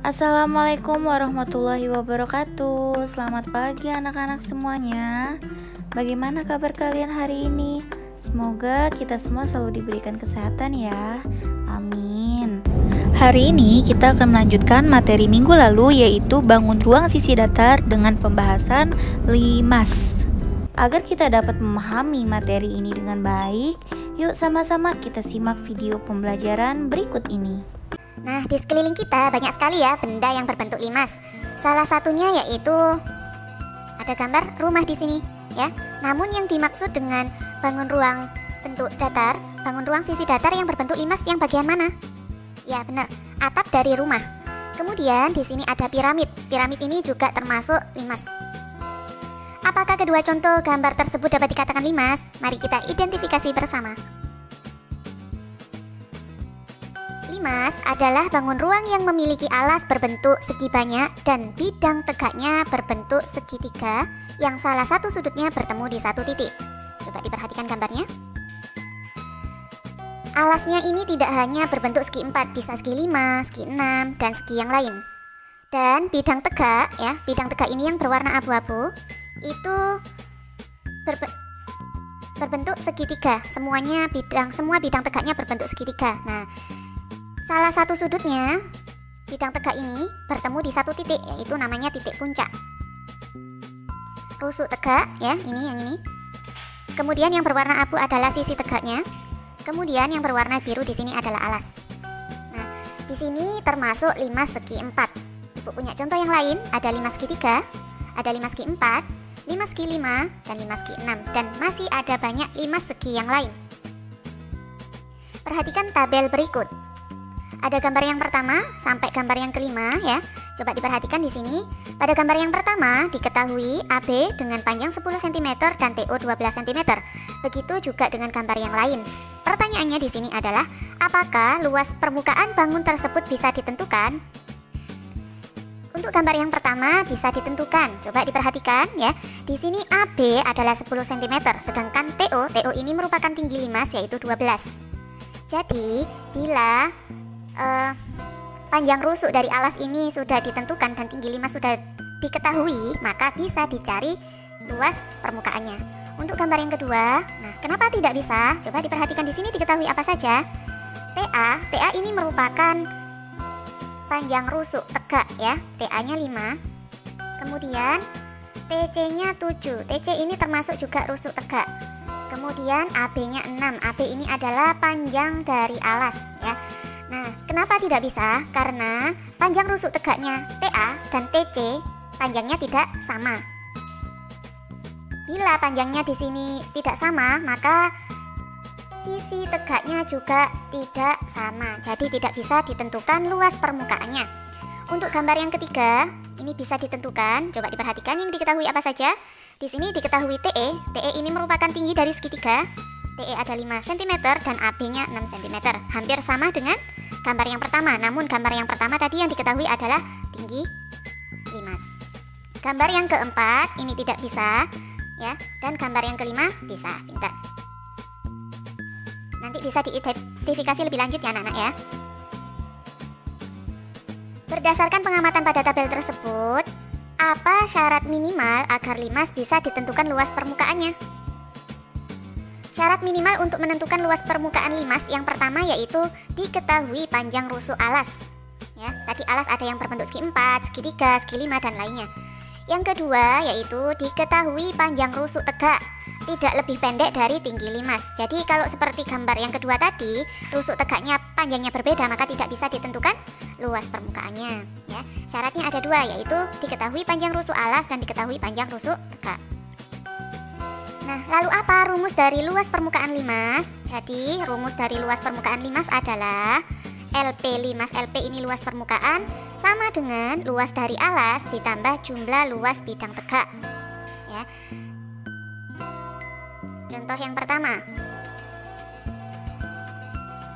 Assalamualaikum warahmatullahi wabarakatuh. Selamat pagi anak-anak semuanya. Bagaimana kabar kalian hari ini? Semoga kita semua selalu diberikan kesehatan ya. Amin. Hari ini kita akan melanjutkan materi minggu lalu, yaitu bangun ruang sisi datar dengan pembahasan limas. Agar kita dapat memahami materi ini dengan baik, yuk sama-sama kita simak video pembelajaran berikut ini. Nah, di sekeliling kita banyak sekali ya benda yang berbentuk limas. Salah satunya yaitu ada gambar rumah di sini, ya. Namun yang dimaksud dengan bangun ruang bentuk datar, bangun ruang sisi datar yang berbentuk limas yang bagian mana? Ya, benar, atap dari rumah. Kemudian di sini ada piramid. Piramid ini juga termasuk limas. Apakah kedua contoh gambar tersebut dapat dikatakan limas? Mari kita identifikasi bersama. Limas adalah bangun ruang yang memiliki alas berbentuk segi banyak dan bidang tegaknya berbentuk segitiga yang salah satu sudutnya bertemu di satu titik. Coba diperhatikan gambarnya. Alasnya ini tidak hanya berbentuk segi 4, bisa segi 5, segi 6, dan segi yang lain. Dan bidang tegak, ya, bidang tegak ini yang berwarna abu-abu, itu berbentuk segitiga. Semua bidang tegaknya berbentuk segitiga. Nah, salah satu sudutnya, bidang tegak ini bertemu di satu titik, yaitu namanya titik puncak. Rusuk tegak, ya, yang ini. Kemudian yang berwarna abu adalah sisi tegaknya. Kemudian yang berwarna biru di sini adalah alas. Nah, di sini termasuk limas segi 4. Ibu punya contoh yang lain, ada limas segi 3, ada limas segi 4, limas segi 5, dan limas segi 6. Dan masih ada banyak limas segi yang lain. Perhatikan tabel berikut. Ada gambar yang pertama sampai gambar yang kelima, ya. Coba diperhatikan di sini. Pada gambar yang pertama diketahui AB dengan panjang 10 cm dan TO 12 cm. Begitu juga dengan gambar yang lain. Pertanyaannya di sini adalah, apakah luas permukaan bangun tersebut bisa ditentukan? Untuk gambar yang pertama bisa ditentukan. Coba diperhatikan ya. Di sini AB adalah 10 cm, sedangkan TO ini merupakan tinggi limas yaitu 12. Jadi, bila panjang rusuk dari alas ini sudah ditentukan dan tinggi limas sudah diketahui, maka bisa dicari luas permukaannya. Untuk gambar yang kedua, nah kenapa tidak bisa? Coba diperhatikan di sini diketahui apa saja. TA ini merupakan panjang rusuk tegak ya, TA-nya 5. Kemudian TC-nya 7. TC ini termasuk juga rusuk tegak. Kemudian AB-nya 6. AB ini adalah panjang dari alas ya. Nah, kenapa tidak bisa? Karena panjang rusuk tegaknya TA dan TC panjangnya tidak sama. Bila panjangnya di sini tidak sama, maka sisi tegaknya juga tidak sama. Jadi tidak bisa ditentukan luas permukaannya. Untuk gambar yang ketiga, ini bisa ditentukan. Coba diperhatikan yang diketahui apa saja. Di sini diketahui TE. TE ini merupakan tinggi dari segitiga. TE ada 5 cm dan AB-nya 6 cm. Hampir sama dengan gambar yang pertama. Namun gambar yang pertama tadi yang diketahui adalah tinggi limas. Gambar yang keempat ini tidak bisa ya, dan gambar yang kelima bisa. Pintar. Nanti bisa diidentifikasi lebih lanjut ya anak-anak ya. Berdasarkan pengamatan pada tabel tersebut, apa syarat minimal agar limas bisa ditentukan luas permukaannya? Syarat minimal untuk menentukan luas permukaan limas yang pertama yaitu diketahui panjang rusuk alas. Ya, tadi alas ada yang berbentuk segi 4, segi 3, segi 5 dan lainnya. Yang kedua yaitu diketahui panjang rusuk tegak tidak lebih pendek dari tinggi limas. Jadi kalau seperti gambar yang kedua tadi, rusuk tegaknya panjangnya berbeda, maka tidak bisa ditentukan luas permukaannya. Ya, syaratnya ada dua, yaitu diketahui panjang rusuk alas dan diketahui panjang rusuk tegak. Nah, lalu apa rumus dari luas permukaan limas? Jadi, rumus dari luas permukaan limas adalah LP limas LP ini luas permukaan sama dengan luas dari alas ditambah jumlah luas bidang tegak. Ya. Contoh yang pertama.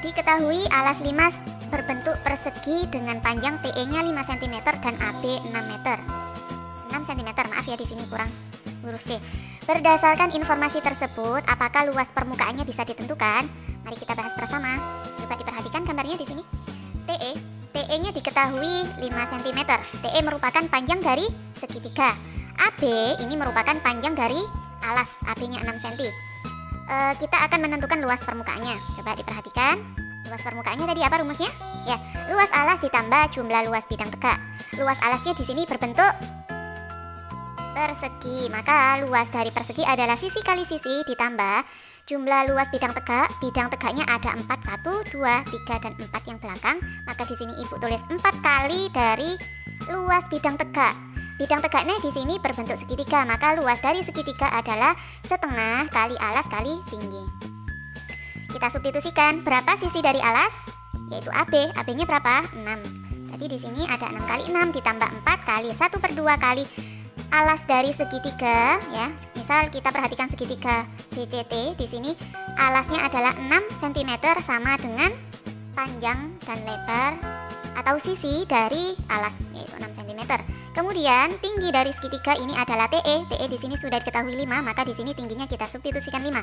Diketahui alas limas berbentuk persegi dengan panjang TE-nya 5 cm dan AB 6 meter. 6 cm, maaf ya di sini kurang huruf C. Berdasarkan informasi tersebut, apakah luas permukaannya bisa ditentukan? Mari kita bahas bersama. Coba diperhatikan gambarnya di sini. TE TE-nya diketahui 5 cm. TE merupakan panjang dari segitiga. AB ini merupakan panjang dari alas. AB-nya 6 cm. Kita akan menentukan luas permukaannya. Coba diperhatikan. Luas permukaannya tadi apa rumusnya? Ya, luas alas ditambah jumlah luas bidang tegak. Luas alasnya di sini berbentuk persegi. Maka luas dari persegi adalah sisi kali sisi ditambah jumlah luas bidang tegak. Bidang tegaknya ada 4, 1, 2, 3, dan 4 yang belakang. Maka di sini Ibu tulis 4 kali dari luas bidang tegak. Bidang tegaknya di sini berbentuk segitiga, maka luas dari segitiga adalah setengah kali alas kali tinggi. Kita substitusikan berapa sisi dari alas, yaitu AB. AB-nya berapa? 6. Jadi di sini ada 6 kali 6 ditambah 4 kali 1/2 kali alas dari segitiga, ya. Misal kita perhatikan segitiga DCT, di sini alasnya adalah 6 cm sama dengan panjang dan lebar atau sisi dari alas, yaitu 6 cm. Kemudian tinggi dari segitiga ini adalah TE. TE di sini sudah diketahui 5, maka di sini tingginya kita substitusikan 5.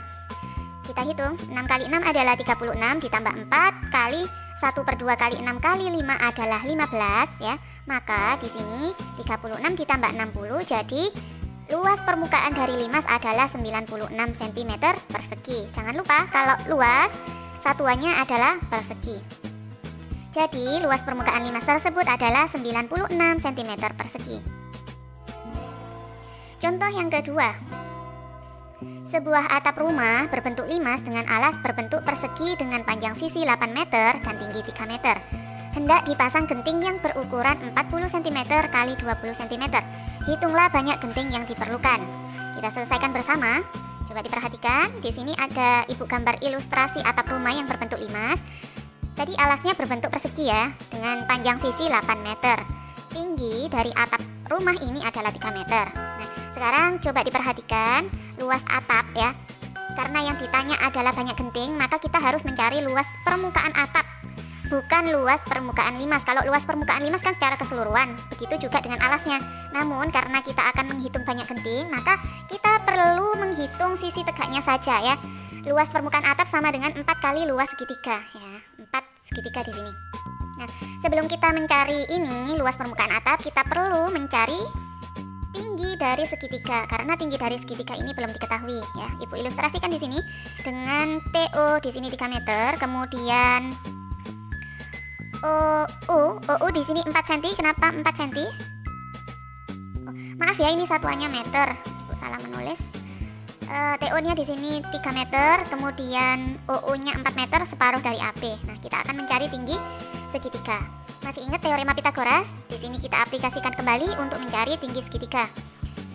Kita hitung, 6 kali 6 adalah 36 ditambah 4 kali 1/2 kali 6 kali 5 adalah 15, ya. Maka di sini 36 ditambah 60, jadi luas permukaan dari limas adalah 96 cm persegi. Jangan lupa kalau luas satuannya adalah persegi. Jadi luas permukaan limas tersebut adalah 96 cm persegi. Contoh yang kedua. Sebuah atap rumah berbentuk limas dengan alas berbentuk persegi dengan panjang sisi 8 meter dan tinggi 3 meter. Hendak dipasang genting yang berukuran 40 cm kali 20 cm. Hitunglah banyak genting yang diperlukan. Kita selesaikan bersama. Coba diperhatikan, di sini ada Ibu gambar ilustrasi atap rumah yang berbentuk limas. Tadi alasnya berbentuk persegi ya, dengan panjang sisi 8 meter. Tinggi dari atap rumah ini adalah 3 meter. Nah, sekarang coba diperhatikan luas atap ya. Karena yang ditanya adalah banyak genting, maka kita harus mencari luas permukaan atap, bukan luas permukaan limas. Kalau luas permukaan limas kan secara keseluruhan, begitu juga dengan alasnya. Namun karena kita akan menghitung banyak genting, maka kita perlu menghitung sisi tegaknya saja ya. Luas permukaan atap sama dengan 4 kali luas segitiga ya. 4 segitiga di sini. Nah, sebelum kita mencari ini luas permukaan atap, kita perlu mencari tinggi dari segitiga, karena tinggi dari segitiga ini belum diketahui ya. Ibu ilustrasikan di sini dengan TO di sini 3 meter, kemudian OU di sini 4 cm. Kenapa 4 cm? Oh, maaf ya, ini satuannya meter. Ibu salah menulis. TO-nya di sini 3 meter, kemudian OU-nya 4 meter, separuh dari AB. Nah, kita akan mencari tinggi segitiga. Masih ingat teorema Pitagoras? Di sini kita aplikasikan kembali untuk mencari tinggi segitiga.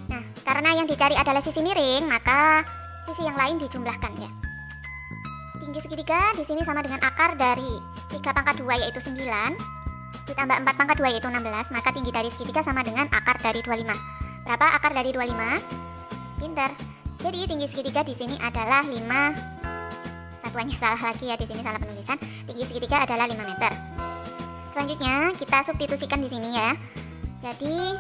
Nah, karena yang dicari adalah sisi miring, maka sisi yang lain dijumlahkan ya. Tinggi segitiga di sini sama dengan akar dari 3 pangkat 2 yaitu 9 ditambah 4 pangkat 2 yaitu 16, maka tinggi dari segitiga sama dengan akar dari 25. Berapa akar dari 25? Pinter. Jadi tinggi segitiga di sini adalah 5. Satuannya salah lagi ya, di sini salah penulisan. Tinggi segitiga adalah 5 meter. Selanjutnya kita substitusikan di sini ya. Jadi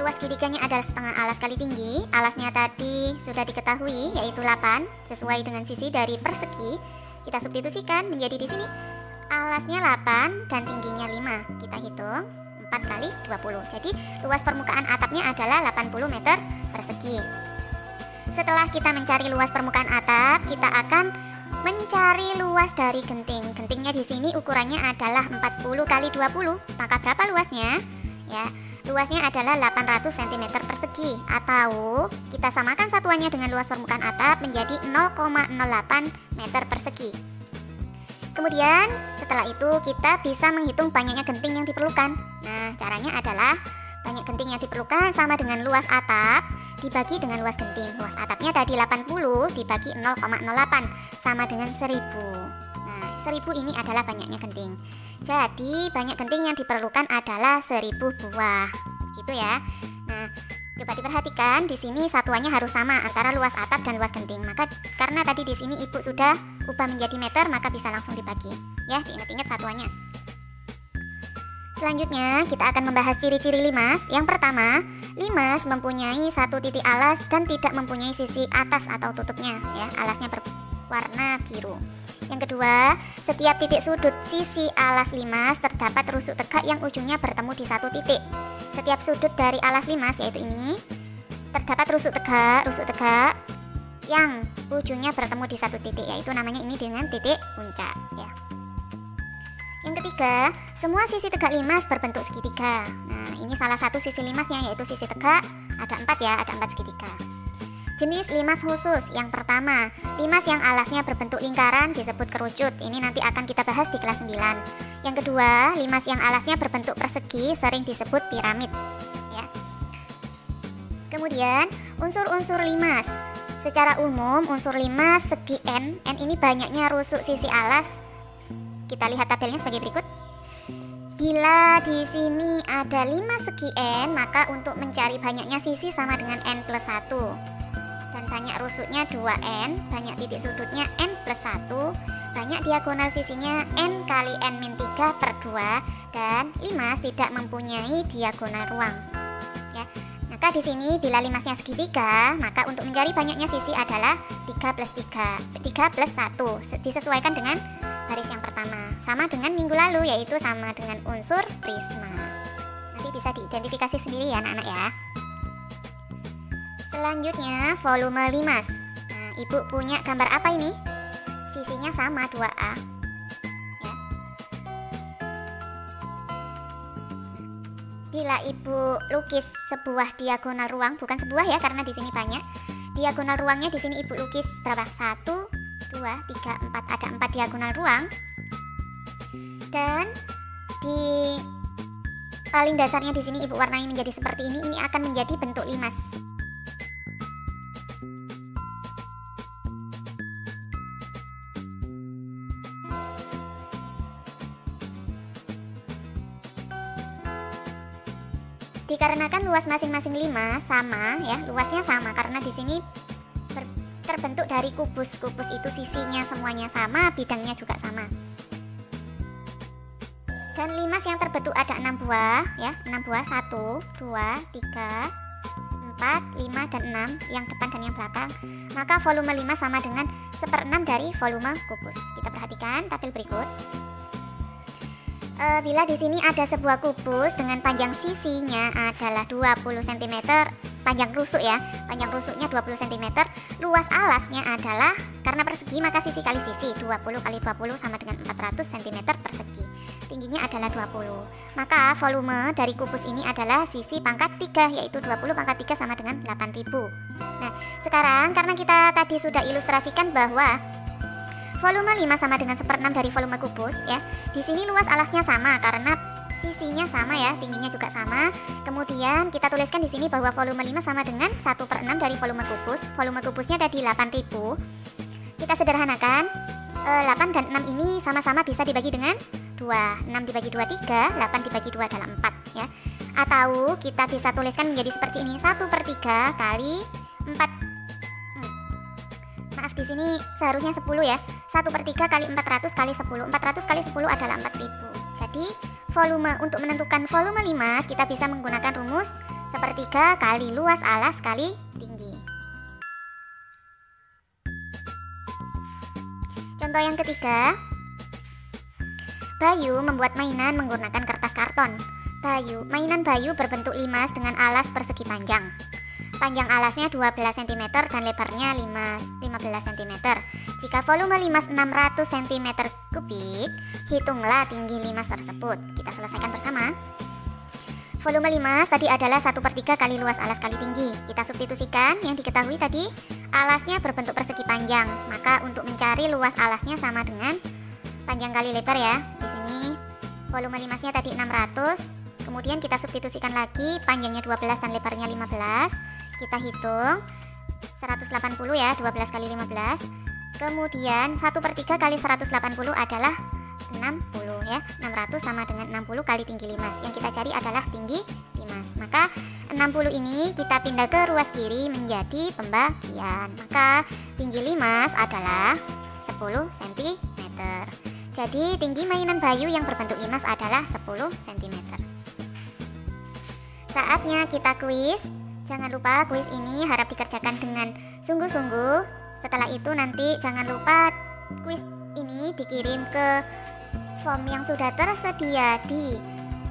luas segitiganya adalah setengah alas kali tinggi. Alasnya tadi sudah diketahui yaitu 8 sesuai dengan sisi dari persegi. Kita substitusikan menjadi di sini alasnya 8 dan tingginya 5. Kita hitung 4 kali 20. Jadi luas permukaan atapnya adalah 80 meter persegi. Setelah kita mencari luas permukaan atap, kita akan mencari luas dari genting. Gentingnya di sini ukurannya adalah 40 kali 20. Maka berapa luasnya? Ya, luasnya adalah 800 cm persegi, atau kita samakan satuannya dengan luas permukaan atap menjadi 0,08 meter persegi. Kemudian setelah itu kita bisa menghitung banyaknya genting yang diperlukan. Nah, caranya adalah banyak genting yang diperlukan sama dengan luas atap dibagi dengan luas genting. Luas atapnya tadi 80 dibagi 0,08 sama dengan 1000. Nah, 1000 ini adalah banyaknya genting. Jadi banyak genting yang diperlukan adalah 1000 buah. Gitu ya. Nah, coba diperhatikan di sini satuannya harus sama antara luas atap dan luas genting. Maka karena tadi di sini Ibu sudah ubah menjadi meter, maka bisa langsung dibagi. Ya, diingat-ingat satuannya. Selanjutnya kita akan membahas ciri-ciri limas. Yang pertama, limas mempunyai satu titik alas dan tidak mempunyai sisi atas atau tutupnya ya. Alasnya berwarna biru. Yang kedua, setiap titik sudut sisi alas limas terdapat rusuk tegak yang ujungnya bertemu di satu titik. Setiap sudut dari alas limas, yaitu ini, terdapat rusuk tegak yang ujungnya bertemu di satu titik, yaitu namanya ini dengan titik puncak ya. Yang ketiga, semua sisi tegak limas berbentuk segitiga. Nah, ini salah satu sisi limasnya, yaitu sisi tegak. Ada 4 ya, ada 4 segitiga. Jenis limas khusus. Yang pertama, limas yang alasnya berbentuk lingkaran disebut kerucut. Ini nanti akan kita bahas di kelas 9. Yang kedua, limas yang alasnya berbentuk persegi sering disebut piramid ya. Kemudian, unsur-unsur limas. Secara umum, unsur limas segi N ini banyaknya rusuk sisi alas. Kita lihat tabelnya sebagai berikut. Bila di sini ada 5 segi N, maka untuk mencari banyaknya sisi sama dengan N plus 1. Dan banyak rusuknya 2N, banyak titik sudutnya N plus 1, banyak diagonal sisinya N kali N min 3 per 2, dan limas tidak mempunyai diagonal ruang ya. Maka di sini bila limasnya segitiga, maka untuk mencari banyaknya sisi adalah 3 plus 1, disesuaikan dengan baris yang pertama. Sama dengan minggu lalu, yaitu sama dengan unsur prisma. Nanti bisa diidentifikasi sendiri ya anak-anak ya. Selanjutnya, volume limas. Nah, ibu punya gambar apa ini? Sisinya sama 2A ya. Bila ibu lukis sebuah diagonal ruang, bukan sebuah ya karena di sini banyak. Diagonal ruangnya di sini ibu lukis berapa? 1, 2, 3, 4. Ada 4 diagonal ruang. Dan di paling dasarnya di sini ibu warnai menjadi seperti ini. Ini akan menjadi bentuk limas. Dikarenakan luas masing-masing limas sama ya, luasnya sama karena di sini terbentuk dari kubus. Kubus itu sisinya semuanya sama, bidangnya juga sama. Dan limas yang terbentuk ada 6 buah ya, 6 buah, 1, 2, 3, 4, 5 dan 6 yang depan dan yang belakang. Maka volume limas sama dengan 1/6 dari volume kubus. Kita perhatikan tabel berikut. Bila di sini ada sebuah kubus dengan panjang sisinya adalah 20 cm, panjang rusuk ya, panjang rusuknya 20 cm, luas alasnya adalah, karena persegi maka sisi kali sisi, 20 kali 20 sama dengan 400 cm persegi. Tingginya adalah 20. Maka volume dari kubus ini adalah sisi pangkat 3, yaitu 20 pangkat 3 sama dengan 8000. Nah, sekarang karena kita tadi sudah ilustrasikan bahwa volume 5 sama dengan 1/6 dari volume kubus ya. Di sini luas alasnya sama karena sisinya sama ya, tingginya juga sama. Kemudian kita tuliskan di sini bahwa volume 5 sama dengan 1/6 dari volume kubus. Volume kubusnya tadi 8000. Kita sederhanakan, 8 dan 6 ini sama-sama bisa dibagi dengan 2. 6 dibagi 2 3, 8 dibagi 2 adalah 4 ya. Atau kita bisa tuliskan menjadi seperti ini, 1/3 kali 4. Maaf, di sini seharusnya 10 ya. 1/3 kali 400 kali 10. 400 kali 10 adalah 4000. Jadi volume, untuk menentukan volume limas kita bisa menggunakan rumus 1/3 kali luas alas kali tinggi. Contoh yang ketiga, Bayu membuat mainan menggunakan kertas karton. Mainan Bayu berbentuk limas dengan alas persegi panjang. Panjang alasnya 12 cm dan lebarnya 15 cm. Jika volume limas 600 cm kubik, hitunglah tinggi limas tersebut. Kita selesaikan bersama. Volume limas tadi adalah 1/3 kali luas alas kali tinggi. Kita substitusikan yang diketahui tadi, alasnya berbentuk persegi panjang. Maka untuk mencari luas alasnya sama dengan panjang kali lebar ya. Di sini volume limasnya tadi 600. Kemudian kita substitusikan lagi, panjangnya 12 dan lebarnya 15. Kita hitung 180 ya, 12 kali 15. Kemudian 1/3 kali 180 adalah 60 ya. 600 sama dengan 60 kali tinggi limas. Yang kita cari adalah tinggi limas. Maka 60 ini kita pindah ke ruas kiri menjadi pembagian. Maka tinggi limas adalah 10 cm. Jadi tinggi mainan Bayu yang berbentuk limas adalah 10 cm. Saatnya kita kuis. Jangan lupa kuis ini harap dikerjakan dengan sungguh-sungguh. Setelah itu nanti jangan lupa kuis ini ini dikirim ke form yang sudah tersedia di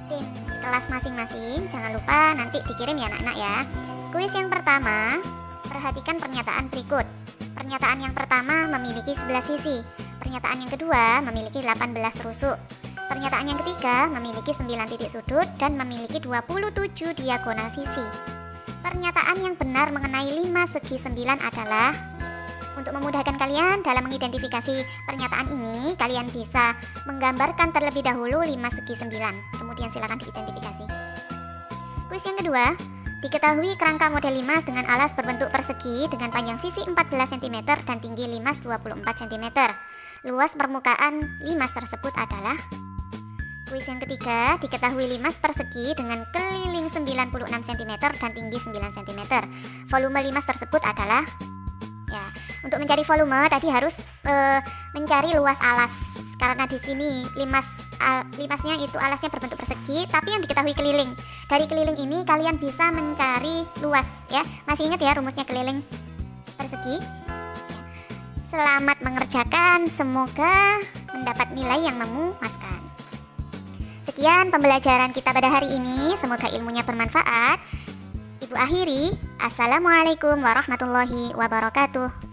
Teams kelas masing-masing. Jangan lupa nanti dikirim ya anak-anak ya. Kuis yang pertama, perhatikan pernyataan berikut. Pernyataan yang pertama memiliki 11 sisi. Pernyataan yang kedua memiliki 18 rusuk. Pernyataan yang ketiga memiliki 9 titik sudut dan memiliki 27 diagonal sisi. Pernyataan yang benar mengenai 5 segi 9 adalah, untuk memudahkan kalian dalam mengidentifikasi pernyataan ini, kalian bisa menggambarkan terlebih dahulu 5 segi 9. Kemudian silakan diidentifikasi. Kuis yang kedua, diketahui kerangka model limas dengan alas berbentuk persegi dengan panjang sisi 14 cm dan tinggi limas 24 cm. Luas permukaan limas tersebut adalah. Kuis yang ketiga, diketahui limas persegi dengan keliling 96 cm dan tinggi 9 cm. Volume limas tersebut adalah, ya, untuk mencari volume tadi harus mencari luas alas. Karena di sini limasnya itu alasnya berbentuk persegi, tapi yang diketahui keliling. Dari keliling ini kalian bisa mencari luas, ya. Masih ingat ya rumusnya keliling persegi? Ya. Selamat mengerjakan, semoga mendapat nilai yang memuaskan. Sekian pembelajaran kita pada hari ini, semoga ilmunya bermanfaat. Ibu akhiri, Assalamualaikum warahmatullahi wabarakatuh.